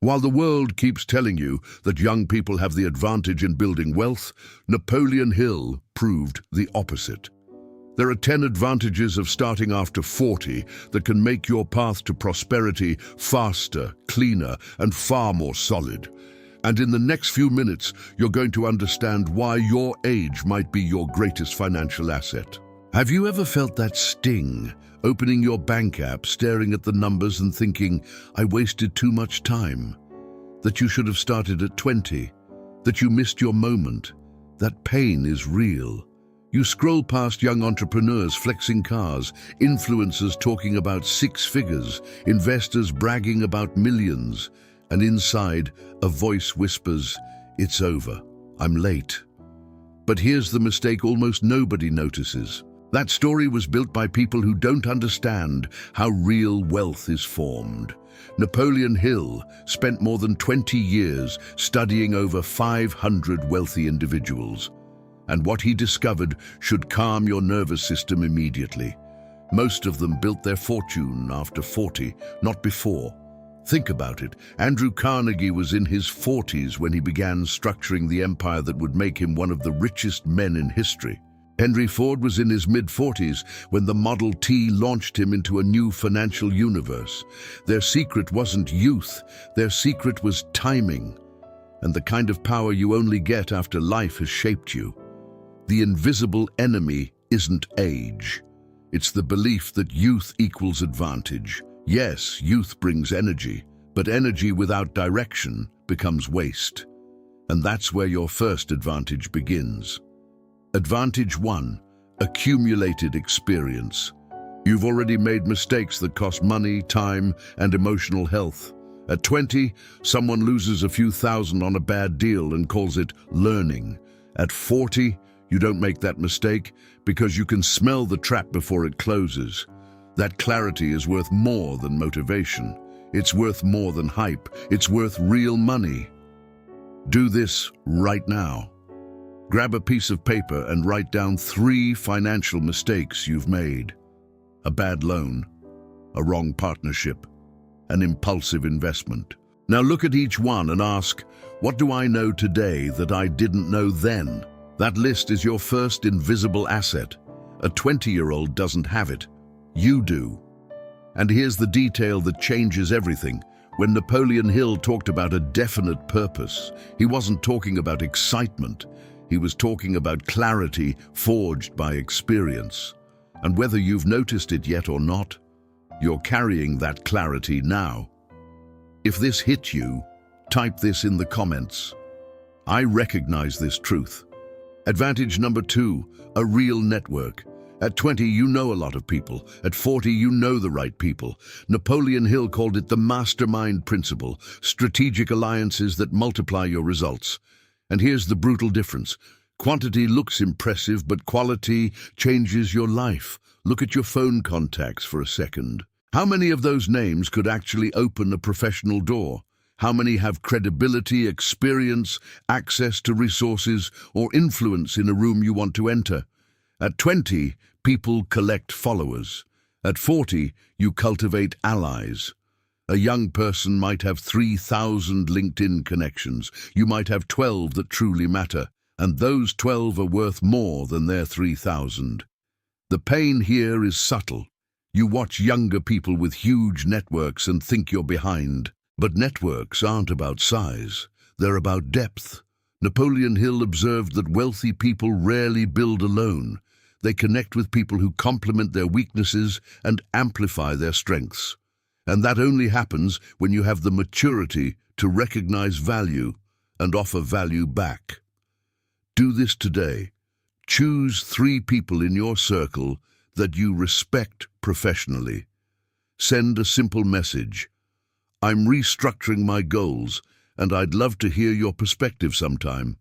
While the world keeps telling you that young people have the advantage in building wealth, Napoleon Hill proved the opposite. There are 10 advantages of starting after 40 that can make your path to prosperity faster, cleaner, and far more solid. And in the next few minutes, you're going to understand why your age might be your greatest financial asset. Have you ever felt that sting, opening your bank app, staring at the numbers and thinking, I wasted too much time? That you should have started at 20? That you missed your moment? That pain is real. You scroll past young entrepreneurs flexing cars, influencers talking about 6 figures, investors bragging about millions, and inside, a voice whispers, it's over, I'm late. But here's the mistake almost nobody notices. That story was built by people who don't understand how real wealth is formed. Napoleon Hill spent more than 20 years studying over 500 wealthy individuals. And what he discovered should calm your nervous system immediately. Most of them built their fortune after 40, not before. Think about it. Andrew Carnegie was in his 40s when he began structuring the empire that would make him one of the richest men in history. Henry Ford was in his mid-40s when the Model T launched him into a new financial universe. Their secret wasn't youth, their secret was timing, and the kind of power you only get after life has shaped you. The invisible enemy isn't age. It's the belief that youth equals advantage. Yes, youth brings energy, but energy without direction becomes waste. And that's where your first advantage begins. Advantage 1, accumulated experience. You've already made mistakes that cost money, time, and emotional health. At 20, someone loses a few thousand on a bad deal and calls it learning. At 40, you don't make that mistake because you can smell the trap before it closes. That clarity is worth more than motivation. It's worth more than hype. It's worth real money. Do this right now. Grab a piece of paper and write down 3 financial mistakes you've made. A bad loan, a wrong partnership, an impulsive investment. Now look at each one and ask, what do I know today that I didn't know then? That list is your first invisible asset. A 20-year-old doesn't have it. You do. And here's the detail that changes everything. When Napoleon Hill talked about a definite purpose, he wasn't talking about excitement. He was talking about clarity forged by experience. And whether you've noticed it yet or not, you're carrying that clarity now. If this hit you, type this in the comments. I recognize this truth. Advantage number 2, a real network. At 20, you know a lot of people. At 40, you know the right people. Napoleon Hill called it the mastermind principle, strategic alliances that multiply your results. And here's the brutal difference. Quantity looks impressive, but quality changes your life. Look at your phone contacts for a second. How many of those names could actually open a professional door? How many have credibility, experience, access to resources, or influence in a room you want to enter? At 20, people collect followers. At 40, you cultivate allies. A young person might have 3,000 LinkedIn connections. You might have 12 that truly matter, and those 12 are worth more than their 3,000. The pain here is subtle. You watch younger people with huge networks and think you're behind. But networks aren't about size. They're about depth. Napoleon Hill observed that wealthy people rarely build alone. They connect with people who complement their weaknesses and amplify their strengths. And that only happens when you have the maturity to recognize value and offer value back. Do this today. Choose 3 people in your circle that you respect professionally. Send a simple message. I'm restructuring my goals, and I'd love to hear your perspective sometime.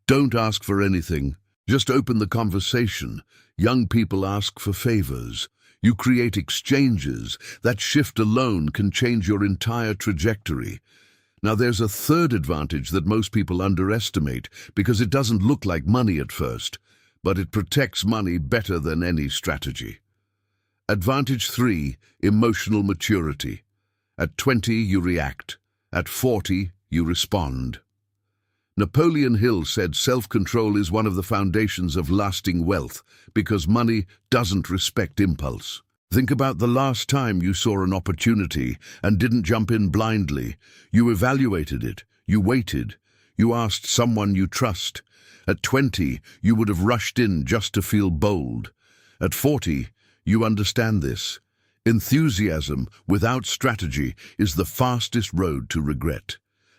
Don't ask for anything. Just open the conversation. Young people ask for favors. You create exchanges. That shift alone can change your entire trajectory. Now there's a third advantage that most people underestimate because it doesn't look like money at first, but it protects money better than any strategy. Advantage 3, emotional maturity. At 20, you react. At 40, you respond. Napoleon Hill said self-control is one of the foundations of lasting wealth because money doesn't respect impulse. Think about the last time you saw an opportunity and didn't jump in blindly. You evaluated it, you waited, you asked someone you trust. At 20, you would have rushed in just to feel bold. At 40, you understand this. Enthusiasm without strategy is the fastest road to regret.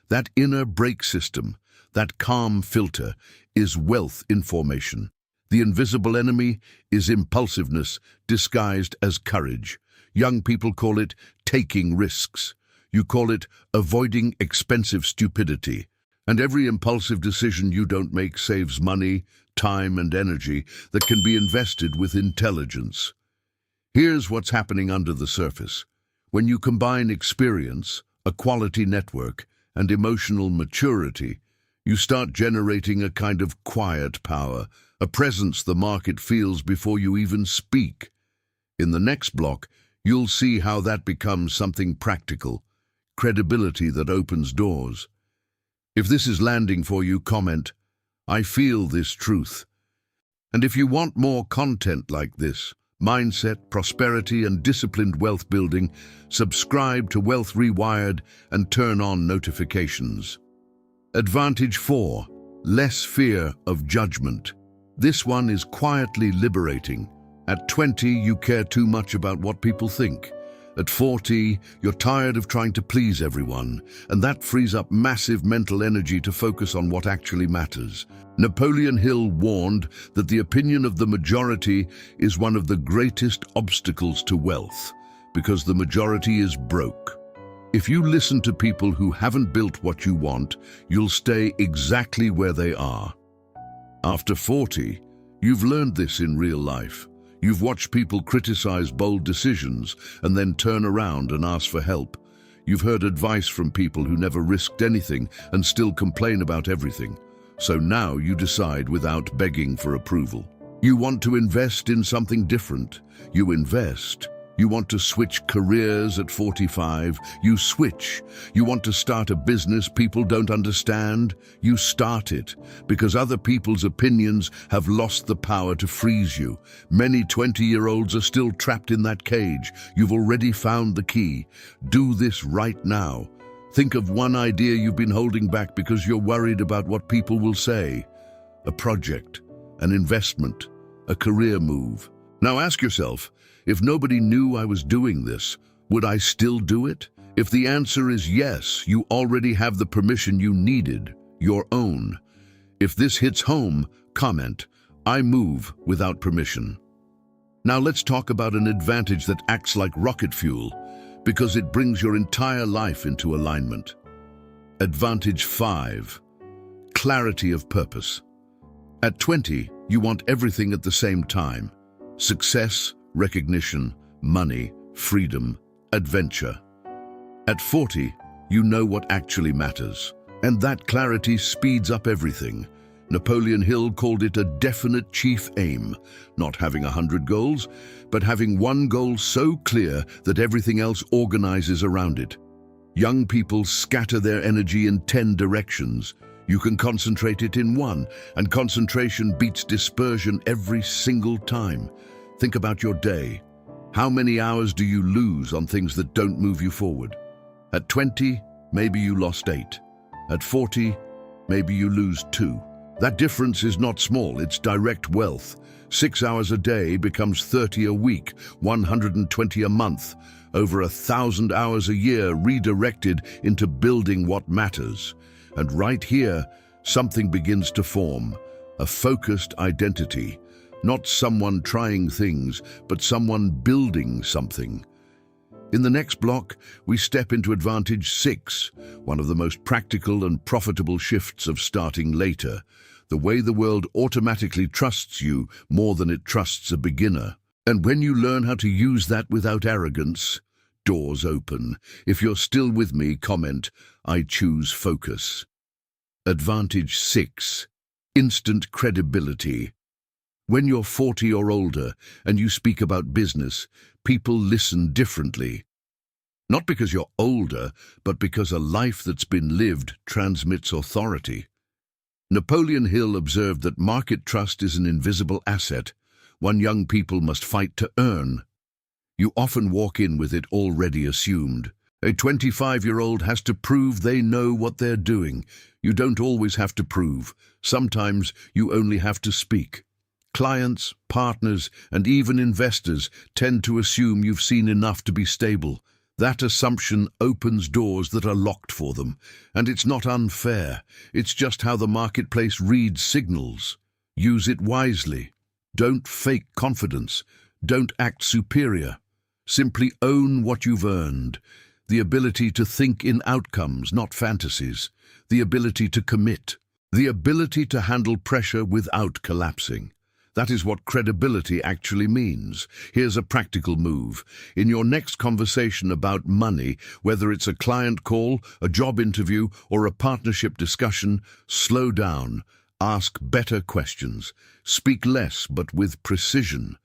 That inner brake system, that calm filter, is wealth information. The invisible enemy is impulsiveness disguised as courage. Young people call it taking risks. You call it avoiding expensive stupidity. And every impulsive decision you don't make saves money, time, and energy that can be invested with intelligence. Here's what's happening under the surface. When you combine experience, a quality network, and emotional maturity, you start generating a kind of quiet power, a presence the market feels before you even speak. In the next block, you'll see how that becomes something practical, credibility that opens doors. If this is landing for you, comment, "I feel this truth." And if you want more content like this, mindset, prosperity, and disciplined wealth building, subscribe to Wealth Rewired and turn on notifications. Advantage 4. Less fear of judgment. This one is quietly liberating. At 20, you care too much about what people think. At 40, you're tired of trying to please everyone, and that frees up massive mental energy to focus on what actually matters. Napoleon Hill warned that the opinion of the majority is one of the greatest obstacles to wealth, because the majority is broke. If you listen to people who haven't built what you want, you'll stay exactly where they are. After 40, you've learned this in real life. You've watched people criticize bold decisions and then turn around and ask for help. You've heard advice from people who never risked anything and still complain about everything. So now you decide without begging for approval. You want to invest in something different. You invest. You want to switch careers at 45. You switch. You want to start a business people don't understand. You start it because other people's opinions have lost the power to freeze you. Many 20-year-olds are still trapped in that cage. You've already found the key. Do this right now. Think of one idea you've been holding back because you're worried about what people will say. A project, an investment, a career move. Now ask yourself, if nobody knew I was doing this, would I still do it? If the answer is yes, you already have the permission you needed, your own. If this hits home, comment, "I move without permission." Now let's talk about an advantage that acts like rocket fuel, because it brings your entire life into alignment. Advantage 5. Clarity of purpose. At 20, you want everything at the same time. Success, recognition, money, freedom, adventure. At 40, you know what actually matters, and that clarity speeds up everything. Napoleon Hill called it a definite chief aim, not having 100 goals, but having one goal so clear that everything else organizes around it. Young people scatter their energy in 10 directions. You can concentrate it in one, and concentration beats dispersion every single time. Think about your day. How many hours do you lose on things that don't move you forward? At 20, maybe you lost 8. At 40, maybe you lose 2. That difference is not small, it's direct wealth. 6 hours a day becomes 30 a week, 120 a month, over 1,000 hours a year redirected into building what matters. And right here, something begins to form, a focused identity. Not someone trying things, but someone building something. In the next block, we step into Advantage 6, one of the most practical and profitable shifts of starting later, the way the world automatically trusts you more than it trusts a beginner. And when you learn how to use that without arrogance, doors open. If you're still with me, comment, "I choose focus." Advantage 6. Instant credibility. When you're 40 or older and you speak about business, people listen differently. Not because you're older, but because a life that's been lived transmits authority. Napoleon Hill observed that market trust is an invisible asset, one young people must fight to earn. You often walk in with it already assumed. A 25-year-old has to prove they know what they're doing. You don't always have to prove. Sometimes you only have to speak. Clients, partners, and even investors tend to assume you've seen enough to be stable. That assumption opens doors that are locked for them. And it's not unfair. It's just how the marketplace reads signals. Use it wisely. Don't fake confidence. Don't act superior. Simply own what you've earned. The ability to think in outcomes, not fantasies. The ability to commit. The ability to handle pressure without collapsing. That is what credibility actually means. Here's a practical move. In your next conversation about money, whether it's a client call, a job interview, or a partnership discussion, slow down. Ask better questions. Speak less, but with precision.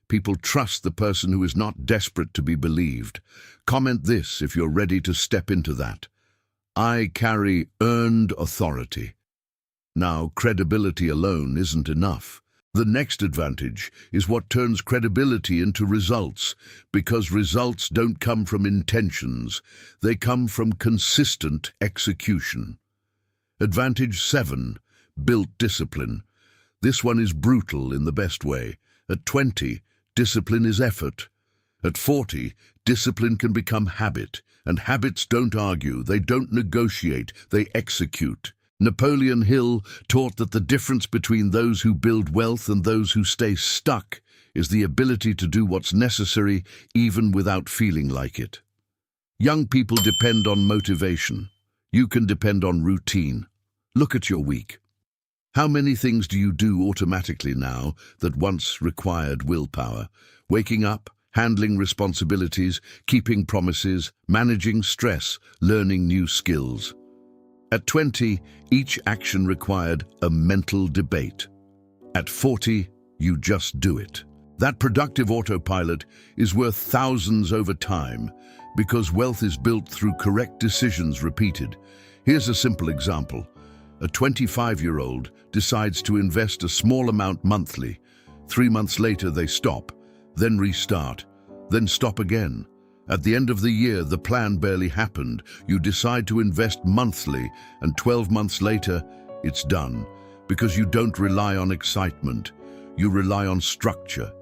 People trust the person who is not desperate to be believed. Comment this if you're ready to step into that. I carry earned authority. Now, credibility alone isn't enough. The next advantage is what turns credibility into results, because results don't come from intentions, they come from consistent execution. Advantage 7, built discipline. This one is brutal in the best way. At 20, discipline is effort. At 40, discipline can become habit, and habits don't argue, they don't negotiate, they execute. Napoleon Hill taught that the difference between those who build wealth and those who stay stuck is the ability to do what's necessary even without feeling like it. Young people depend on motivation. You can depend on routine. Look at your week. How many things do you do automatically now that once required willpower? Waking up, handling responsibilities, keeping promises, managing stress, learning new skills. At 20, each action required a mental debate. At 40, you just do it. That productive autopilot is worth thousands over time because wealth is built through correct decisions repeated. Here's a simple example. A 25-year-old decides to invest a small amount monthly. 3 months later, they stop, then restart, then stop again. At the end of the year, the plan barely happened. You decide to invest monthly, and 12 months later, it's done. Because you don't rely on excitement. You rely on structure.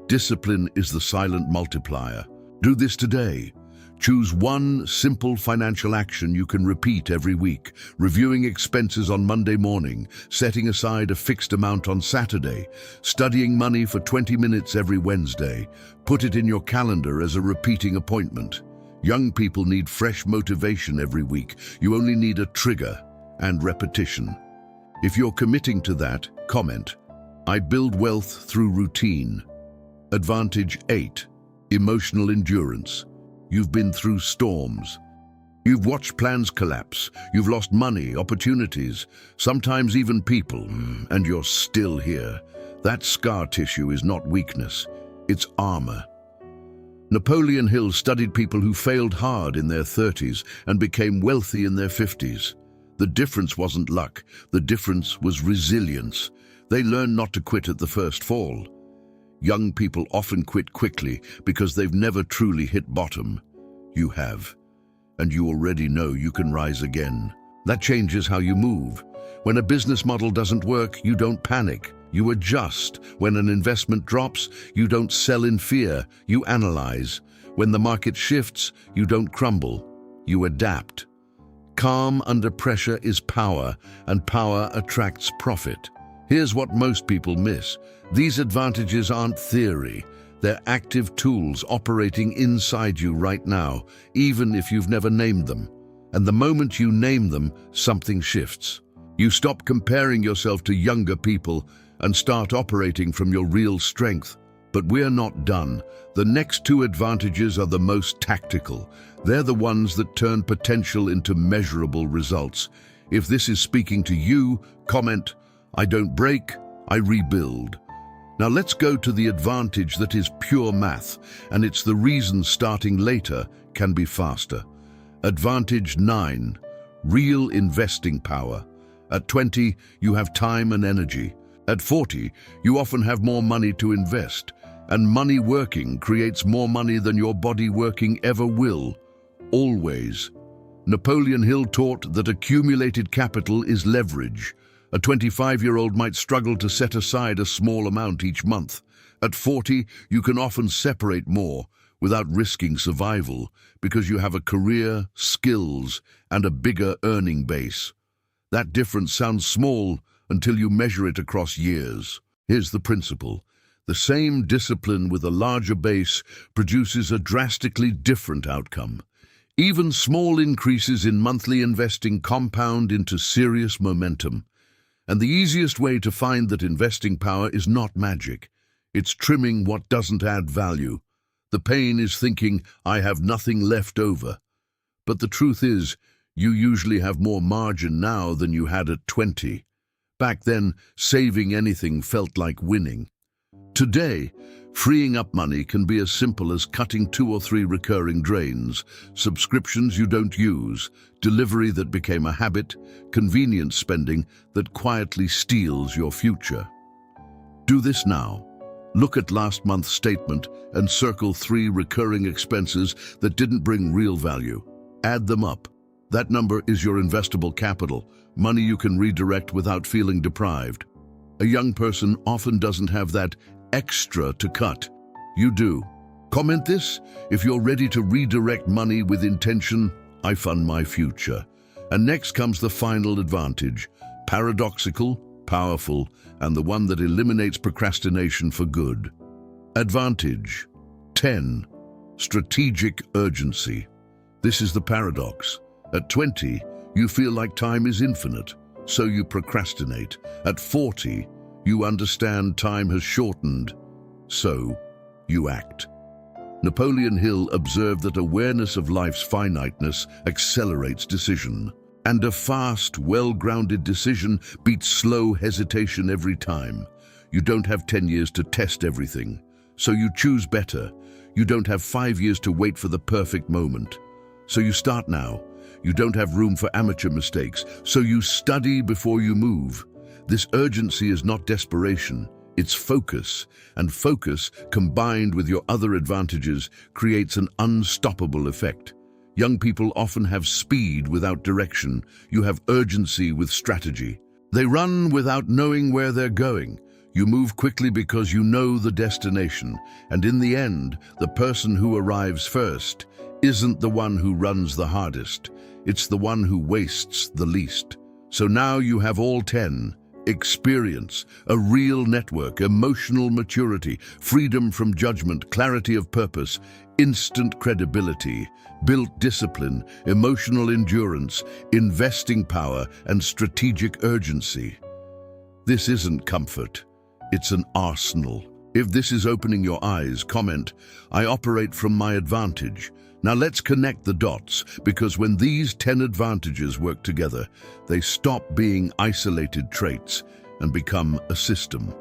Discipline is the silent multiplier. Do this today. Choose one simple financial action you can repeat every week, reviewing expenses on Monday morning, setting aside a fixed amount on Saturday, studying money for 20 minutes every Wednesday. Put it in your calendar as a repeating appointment. Young people need fresh motivation every week. You only need a trigger and repetition. If you're committing to that, comment, I build wealth through routine. Advantage 8, emotional endurance. You've been through storms. You've watched plans collapse. You've lost money, opportunities, sometimes even people, and you're still here. That scar tissue is not weakness, it's armor. Napoleon Hill studied people who failed hard in their 30s and became wealthy in their 50s. The difference wasn't luck, the difference was resilience. They learned not to quit at the first fall. Young people often quit quickly because they've never truly hit bottom. You have. And you already know you can rise again. That changes how you move. When a business model doesn't work, you don't panic. You adjust. When an investment drops, you don't sell in fear. You analyze. When the market shifts, you don't crumble. You adapt. Calm under pressure is power, and power attracts profit. Here's what most people miss. These advantages aren't theory. They're active tools operating inside you right now, even if you've never named them. And the moment you name them, something shifts. You stop comparing yourself to younger people and start operating from your real strength. But we're not done. The next 2 advantages are the most tactical. They're the ones that turn potential into measurable results. If this is speaking to you, comment, I don't break, I rebuild. Now let's go to the advantage that is pure math, and it's the reason starting later can be faster. Advantage 9. Real investing power. At 20, you have time and energy. At 40, you often have more money to invest. And money working creates more money than your body working ever will. Always. Napoleon Hill taught that accumulated capital is leverage. A 25-year-old might struggle to set aside a small amount each month. At 40, you can often separate more without risking survival because you have a career, skills, and a bigger earning base. That difference sounds small until you measure it across years. Here's the principle. The same discipline with a larger base produces a drastically different outcome. Even small increases in monthly investing compound into serious momentum. And the easiest way to find that investing power is not magic. It's trimming what doesn't add value. The pain is thinking, I have nothing left over. But the truth is, you usually have more margin now than you had at 20. Back then, saving anything felt like winning. Today, freeing up money can be as simple as cutting 2 or 3 recurring drains, subscriptions you don't use, delivery that became a habit, convenience spending that quietly steals your future. Do this now. Look at last month's statement and circle 3 recurring expenses that didn't bring real value. Add them up. That number is your investable capital, money you can redirect without feeling deprived. A young person often doesn't have that extra to cut. You do. Comment this if you're ready to redirect money with intention. I fund my future. And next comes the final advantage. Paradoxical, powerful, and the one that eliminates procrastination for good. Advantage 10. Strategic urgency. This is the paradox. At 20, you feel like time is infinite, so you procrastinate. At 40, you understand time has shortened, so you act. Napoleon Hill observed that awareness of life's finiteness accelerates decision. And a fast, well-grounded decision beats slow hesitation every time. You don't have 10 years to test everything, so you choose better. You don't have 5 years to wait for the perfect moment, so you start now. You don't have room for amateur mistakes, so you study before you move. This urgency is not desperation, it's focus, and focus, combined with your other advantages, creates an unstoppable effect. Young people often have speed without direction. You have urgency with strategy. They run without knowing where they're going. You move quickly because you know the destination, and in the end, the person who arrives first isn't the one who runs the hardest. It's the one who wastes the least. So now you have all 10. Experience, a real network, emotional maturity, freedom from judgment, clarity of purpose, instant credibility, built discipline, emotional endurance, investing power, and strategic urgency. This isn't comfort, it's an arsenal. If this is opening your eyes, comment, I operate from my advantage. Now let's connect the dots, because when these 10 advantages work together, they stop being isolated traits and become a system.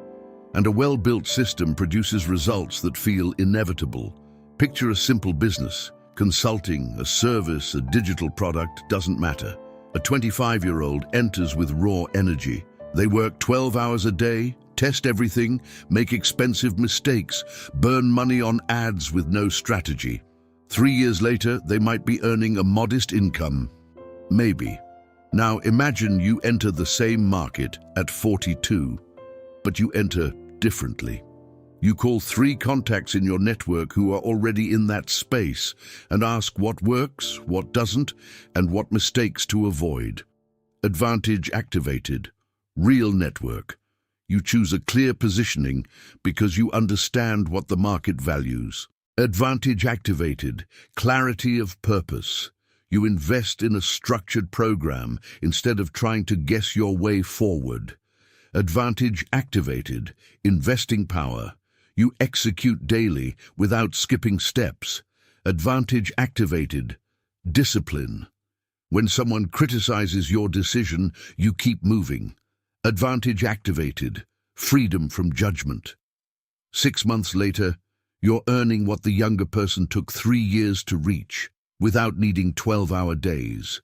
And a well-built system produces results that feel inevitable. Picture a simple business. Consulting, a service, a digital product, doesn't matter. A 25-year-old enters with raw energy. They work 12 hours a day, test everything, make expensive mistakes, burn money on ads with no strategy. 3 years later, they might be earning a modest income. Maybe. Now imagine you enter the same market at 42, but you enter differently. You call 3 contacts in your network who are already in that space and ask what works, what doesn't, and what mistakes to avoid. Advantage activated. Real network. You choose a clear positioning because you understand what the market values. Advantage activated. Clarity of purpose. You invest in a structured program instead of trying to guess your way forward. Advantage activated. Investing power. You execute daily without skipping steps. Advantage activated. Discipline. When someone criticizes your decision, you keep moving. Advantage activated. Freedom from judgment. 6 months later, you're earning what the younger person took 3 years to reach. without needing 12-hour days.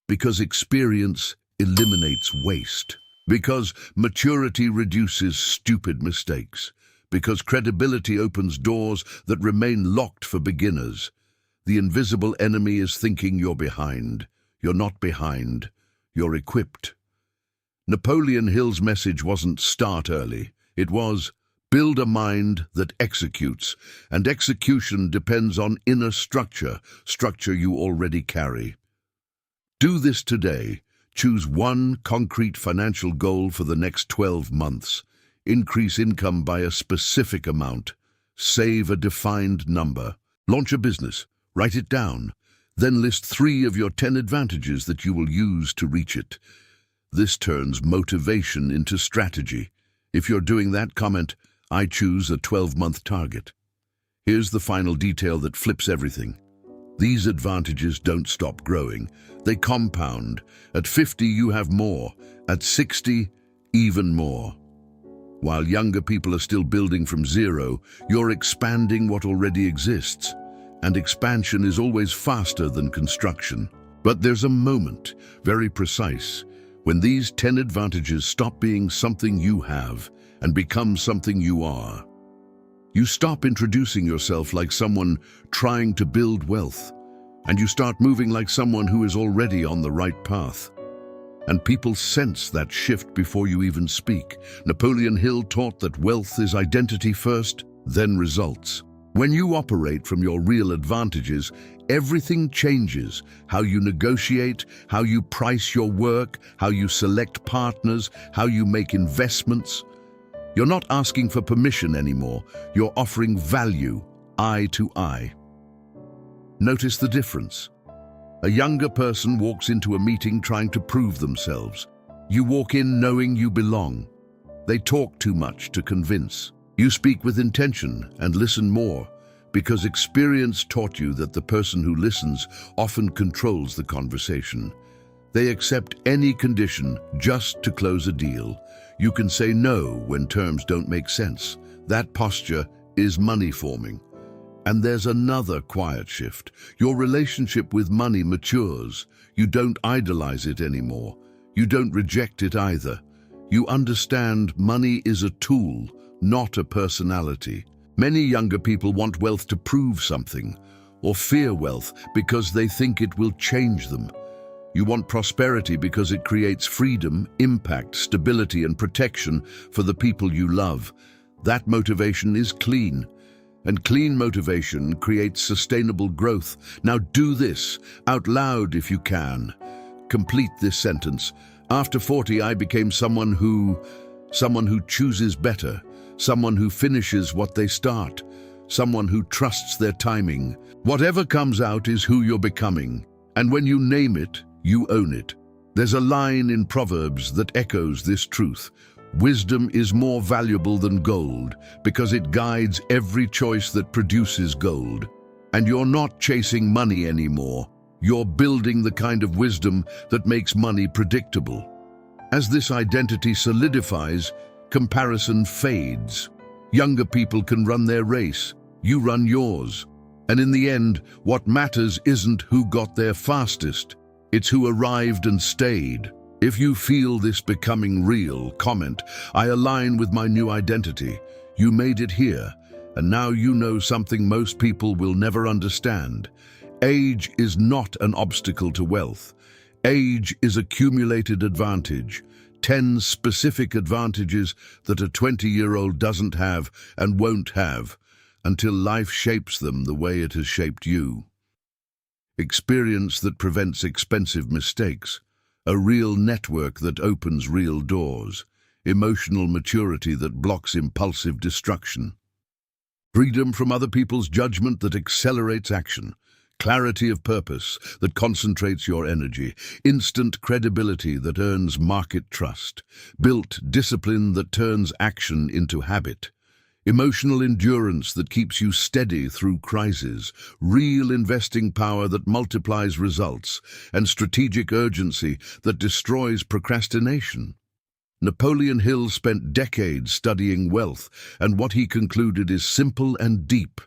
Because experience eliminates waste. Because maturity reduces stupid mistakes. Because credibility opens doors that remain locked for beginners. The invisible enemy is thinking you're behind. You're not behind. You're equipped. Napoleon Hill's message wasn't start early. It was build a mind that executes, and execution depends on inner structure you already carry. Do this today. Choose one concrete financial goal for the next 12 months. Increase income by a specific amount. Save a defined number. Launch a business. Write it down. Then list 3 of your 10 advantages that you will use to reach it. This turns motivation into strategy. If you're doing that, comment, I choose a 12-month target. Here's the final detail that flips everything. These advantages don't stop growing. They compound. At 50, you have more. At 60, even more. While younger people are still building from zero, you're expanding what already exists. And expansion is always faster than construction. But there's a moment, very precise, when these 10 advantages stop being something you have and become something you are. You stop introducing yourself like someone trying to build wealth, and you start moving like someone who is already on the right path. And people sense that shift before you even speak. Napoleon Hill taught that wealth is identity first, then results. When you operate from your real advantages, everything changes. How you negotiate, how you price your work, how you select partners, how you make investments. You're not asking for permission anymore. You're offering value, eye to eye. Notice the difference. A younger person walks into a meeting trying to prove themselves. You walk in knowing you belong. They talk too much to convince. You speak with intention and listen more, because experience taught you that the person who listens often controls the conversation. They accept any condition just to close a deal. You can say no when terms don't make sense. That posture is money forming. And there's another quiet shift. Your relationship with money matures. You don't idolize it anymore. You don't reject it either. You understand money is a tool, not a personality. Many younger people want wealth to prove something, or fear wealth because they think it will change them. You want prosperity because it creates freedom, impact, stability, and protection for the people you love. That motivation is clean, and clean motivation creates sustainable growth. Now do this, out loud if you can. Complete this sentence. After 40, I became someone who chooses better, someone who finishes what they start, someone who trusts their timing. Whatever comes out is who you're becoming, and when you name it, you own it. There's a line in Proverbs that echoes this truth. Wisdom is more valuable than gold because it guides every choice that produces gold. And you're not chasing money anymore. You're building the kind of wisdom that makes money predictable. As this identity solidifies, comparison fades. Younger people can run their race. You run yours. And in the end, what matters isn't who got there fastest. It's who arrived and stayed. If you feel this becoming real, comment, I align with my new identity. You made it here, and now you know something most people will never understand. Age is not an obstacle to wealth. Age is accumulated advantage. 10 specific advantages that a 20-year-old doesn't have and won't have until life shapes them the way it has shaped you. Experience that prevents expensive mistakes. A real network that opens real doors. Emotional maturity that blocks impulsive destruction. Freedom from other people's judgment that accelerates action. Clarity of purpose that concentrates your energy. Instant credibility that earns market trust. Built discipline that turns action into habit. Emotional endurance that keeps you steady through crises, real investing power that multiplies results, and strategic urgency that destroys procrastination. Napoleon Hill spent decades studying wealth, and what he concluded is simple and deep.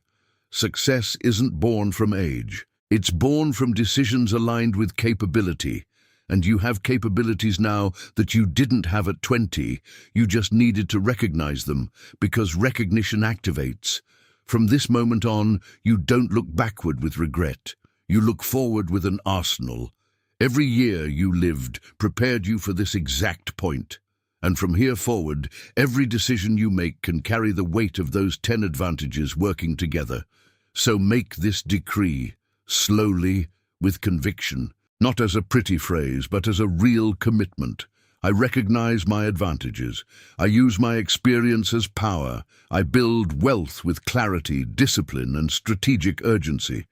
Success isn't born from age. It's born from decisions aligned with capability. And you have capabilities now that you didn't have at 20. You just needed to recognize them, because recognition activates. From this moment on, you don't look backward with regret. You look forward with an arsenal. Every year you lived prepared you for this exact point. And from here forward, every decision you make can carry the weight of those 10 advantages working together. So make this decree, slowly, with conviction, not as a pretty phrase, but as a real commitment. I recognize my advantages. I use my experience as power. I build wealth with clarity, discipline, and strategic urgency.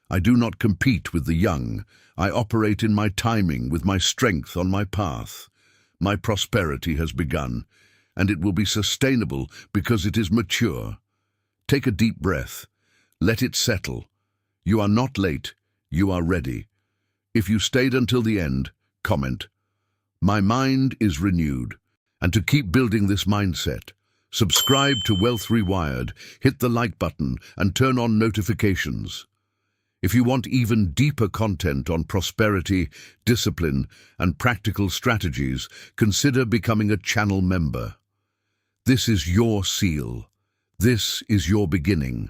I do not compete with the young. I operate in my timing with my strength on my path. My prosperity has begun, and it will be sustainable because it is mature. Take a deep breath. Let it settle. You are not late. You are ready. If you stayed until the end, comment, "My mind is renewed." And to keep building this mindset, subscribe to Wealth Rewired, hit the like button, and turn on notifications. If you want even deeper content on prosperity, discipline, and practical strategies, consider becoming a channel member. This is your seal. This is your beginning.